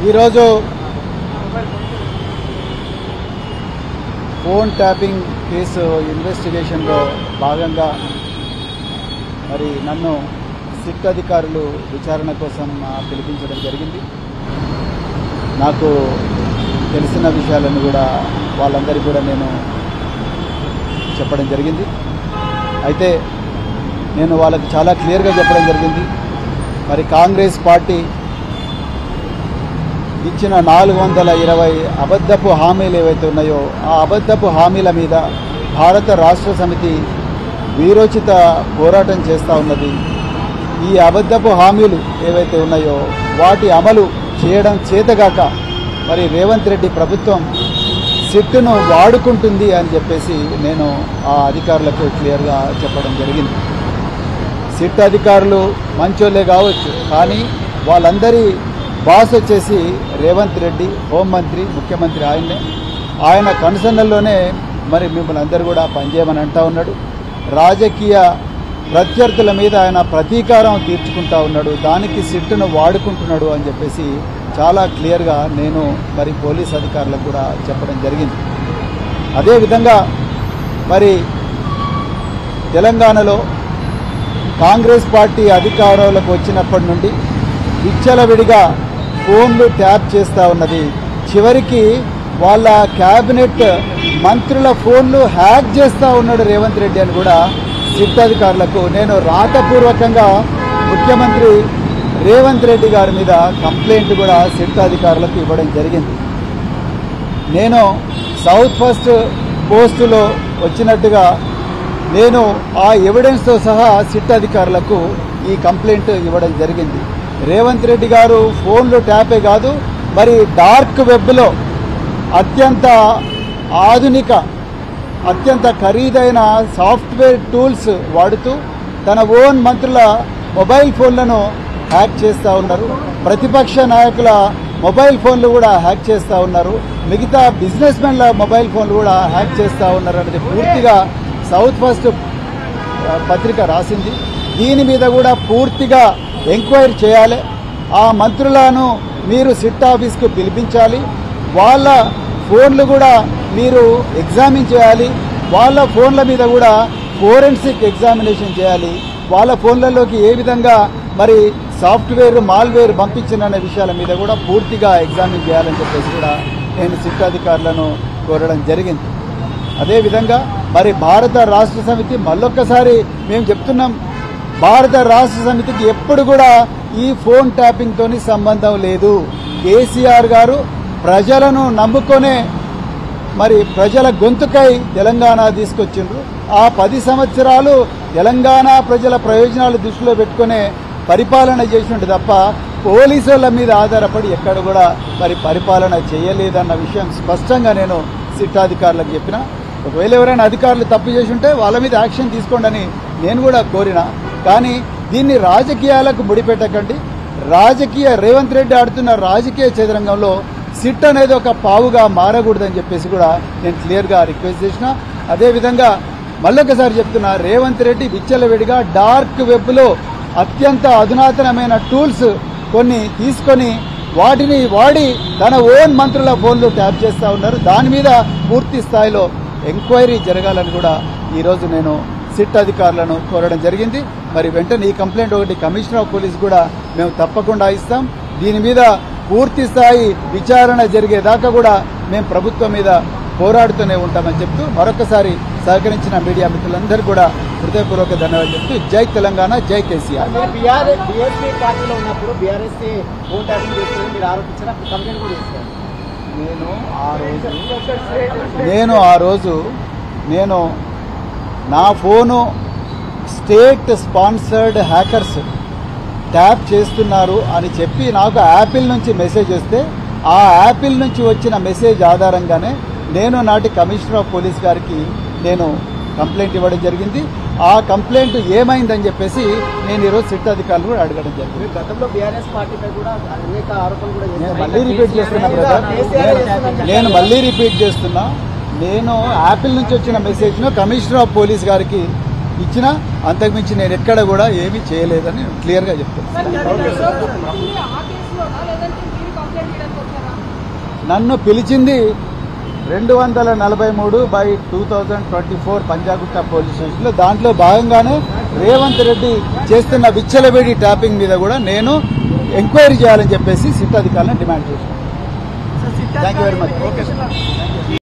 ఈరోజు phone tapping case ఇన్వెస్టిగేషన్లో భాగంగా మరి నన్ను సిట్ అధికారులు విచారణ కోసం పిలిపించడం జరిగింది. నాకు తెలిసిన విషయాలను కూడా వాళ్ళందరికీ కూడా నేను చెప్పడం జరిగింది. అయితే నేను వాళ్ళకి చాలా క్లియర్గా చెప్పడం జరిగింది. మరి కాంగ్రెస్ పార్టీ ఇచ్చిన 420 అబద్ధపు హామీలు ఏవైతే ఉన్నాయో ఆ అబద్ధపు హామీల మీద భారత రాష్ట్ర సమితి వీరోచిత పోరాటం చేస్తూ ఉన్నది. ఈ అబద్ధపు హామీలు ఏవైతే ఉన్నాయో వాటి అమలు చేయడం చేతగాక మరి రేవంత్ రెడ్డి ప్రభుత్వం సిట్టును వాడుకుంటుంది అని చెప్పేసి నేను ఆ అధికారులకు క్లియర్గా చెప్పడం జరిగింది. సిట్ అధికారులు మంచోళ్ళే కావచ్చు, కానీ వాళ్ళందరి బాస్ వచ్చేసి రేవంత్ రెడ్డి, హోంమంత్రి, ముఖ్యమంత్రి ఆయన్నే. ఆయన కన్సర్న్లోనే మరి మిమ్మల్ని అందరూ కూడా పనిచేయమని అంటూ ఉన్నాడు. రాజకీయ ప్రత్యర్థుల మీద ఆయన ప్రతీకారం తీర్చుకుంటా ఉన్నాడు, దానికి సిట్టును వాడుకుంటున్నాడు అని చెప్పేసి చాలా క్లియర్గా నేను మరి పోలీస్ అధికారులకు కూడా చెప్పడం జరిగింది. అదేవిధంగా మరి తెలంగాణలో కాంగ్రెస్ పార్టీ అధికారంలోకి వచ్చినప్పటి నుండి విచ్చలవిడిగా ఫోన్లు ట్యాప్ చేస్తూ ఉన్నది. చివరికి వాళ్ళ క్యాబినెట్ మంత్రుల ఫోన్లు హ్యాక్ చేస్తూ ఉన్నాడు రేవంత్ రెడ్డి అని కూడా సిట్ అధికారులకు నేను రాతపూర్వకంగా ముఖ్యమంత్రి రేవంత్ రెడ్డి గారి మీద కంప్లైంట్ కూడా సిట్ అధికారులకు ఇవ్వడం జరిగింది. నేను సౌత్ ఫస్ట్ పోస్టులో వచ్చినట్టుగా నేను ఆ ఎవిడెన్స్తో సహా సిట్ అధికారులకు ఈ కంప్లైంట్ ఇవ్వడం జరిగింది. రేవంత్ రెడ్డి గారు ఫోన్లు ట్యాపే కాదు, మరి డార్క్ వెబ్లో అత్యంత ఆధునిక అత్యంత ఖరీదైన సాఫ్ట్వేర్ టూల్స్ వాడుతూ తన ఓన్ మంత్రుల మొబైల్ ఫోన్లను హ్యాక్ చేస్తూ ఉన్నారు. ప్రతిపక్ష నాయకుల మొబైల్ ఫోన్లు కూడా హ్యాక్ చేస్తూ ఉన్నారు. మిగతా బిజినెస్ మెన్ల మొబైల్ ఫోన్లు కూడా హ్యాక్ చేస్తూ ఉన్నారు అనేది పూర్తిగా సౌత్ ఫస్ట్ పత్రిక రాసింది. దీని మీద కూడా పూర్తిగా ఎంక్వైరీ చేయాలి. ఆ మంత్రులను మీరు సిట్ ఆఫీస్కు పిలిపించాలి. వాళ్ళ ఫోన్లు కూడా మీరు ఎగ్జామిన్ చేయాలి. వాళ్ళ ఫోన్ల మీద కూడా ఫోరెన్సిక్ ఎగ్జామినేషన్ చేయాలి. వాళ్ళ ఫోన్లలోకి ఏ విధంగా మరి సాఫ్ట్వేర్ మాల్వేర్ పంపించిన విషయాల మీద కూడా పూర్తిగా ఎగ్జామిన్ చేయాలని చెప్పేసి కూడా నేను సిట్ అధికారులను కోరడం జరిగింది. అదేవిధంగా మరి భారత రాష్ట్ర సమితి మళ్ళొక్కసారి మేము చెప్తున్నాం, భారత రాష్ట్ర సమితికి ఎప్పుడు కూడా ఈ ఫోన్ ట్యాపింగ్తో సంబంధం లేదు. కేసీఆర్ గారు ప్రజలను నమ్ముకొనే మరి ప్రజల గొంతుకై తెలంగాణ తీసుకొచ్చిండ్రు. ఆ 10 సంవత్సరాలు తెలంగాణ ప్రజల ప్రయోజనాలు దృష్టిలో పెట్టుకునే పరిపాలన చేసినట్టు తప్ప పోలీసుల మీద ఆధారపడి ఎక్కడ కూడా మరి పరిపాలన చేయలేదన్న విషయం స్పష్టంగా నేను సిట్ అధికారులకు చెప్పిన. ఒకవేళ ఎవరైనా అధికారులు తప్పు చేసి ఉంటే వాళ్ళ మీద యాక్షన్ తీసుకోండి అని నేను కూడా కోరిన. కానీ దీన్ని రాజకీయాలకు ముడిపెట్టకండి. రేవంత్ రెడ్డి ఆడుతున్న రాజకీయ చదరంగంలో సిట్ అనేది ఒక పావుగా మారకూడదని చెప్పేసి కూడా నేను క్లియర్గా రిక్వెస్ట్ చేసిన. అదేవిధంగా మళ్ళొకసారి చెప్తున్నా, రేవంత్ రెడ్డి విచ్చలవిడిగా డార్క్ వెబ్లో అత్యంత అధునాతనమైన టూల్స్ కొన్ని తీసుకొని వాటిని వాడి తన ఓన్ మంత్రుల ఫోన్లు ట్యాప్ చేస్తూ ఉన్నారు. దాని మీద పూర్తి స్థాయిలో ఎంక్వైరీ జరగాలని కూడా ఈరోజు నేను సిట్ అధికారులను కోరడం జరిగింది. మరి వెంటనే ఈ కంప్లైంట్ ఒకటి కమిషనర్ ఆఫ్ పోలీస్ కూడా మేము తప్పకుండా ఇస్తాం. దీని మీద పూర్తి స్థాయి విచారణ జరిగేదాకా కూడా మేము ప్రభుత్వం మీద పోరాడుతూనే ఉంటామని చెప్తూ మరొకసారి సహకరించిన మీడియా మిత్రులందరూ కూడా హృదయపూర్వక ధన్యవాదాలు చెప్తూ జై తెలంగాణ, జై కేసీఆర్. నేను నా phone state sponsored hackers tap చేస్తున్నారు అని చెప్పి నాకు యాపిల్ నుంచి మెసేజ్ వస్తే ఆ యాపిల్ నుంచి వచ్చిన మెసేజ్ ఆధారంగానే నేను నాటి కమిషనర్ ఆఫ్ పోలీస్ గారికి నేను కంప్లైంట్ ఇవ్వడం జరిగింది. ఆ కంప్లైంట్ ఏమైందని చెప్పేసి నేను ఈరోజు సిట్ అధికారులు కూడా అడగడం జరిగింది. గతంలో బీఆర్ఎస్ పార్టీపై కూడా అనేక ఆరోపణలు కూడా నేను మళ్ళీ రిపీట్ చేస్తున్నా. నేను యాపిల్ నుంచి వచ్చిన మెసేజ్ను కమిషనర్ ఆఫ్ పోలీస్ గారికి ఇచ్చిన, అంతకుమించి నేను ఎక్కడ కూడా ఏమీ చేయలేదని క్లియర్గా చెప్తున్నాను. నన్ను పిలిచింది 243/2024 పంజాగుట్ట పోలీస్ స్టేషన్లో. దాంట్లో భాగంగానే రేవంత్ రెడ్డి చేస్తున్న విచ్చలవిడి ట్యాపింగ్ మీద కూడా నేను ఎంక్వైరీ చేయాలని చెప్పేసి సిట్ అధికారులను డిమాండ్ చేశాను. Thank you very much.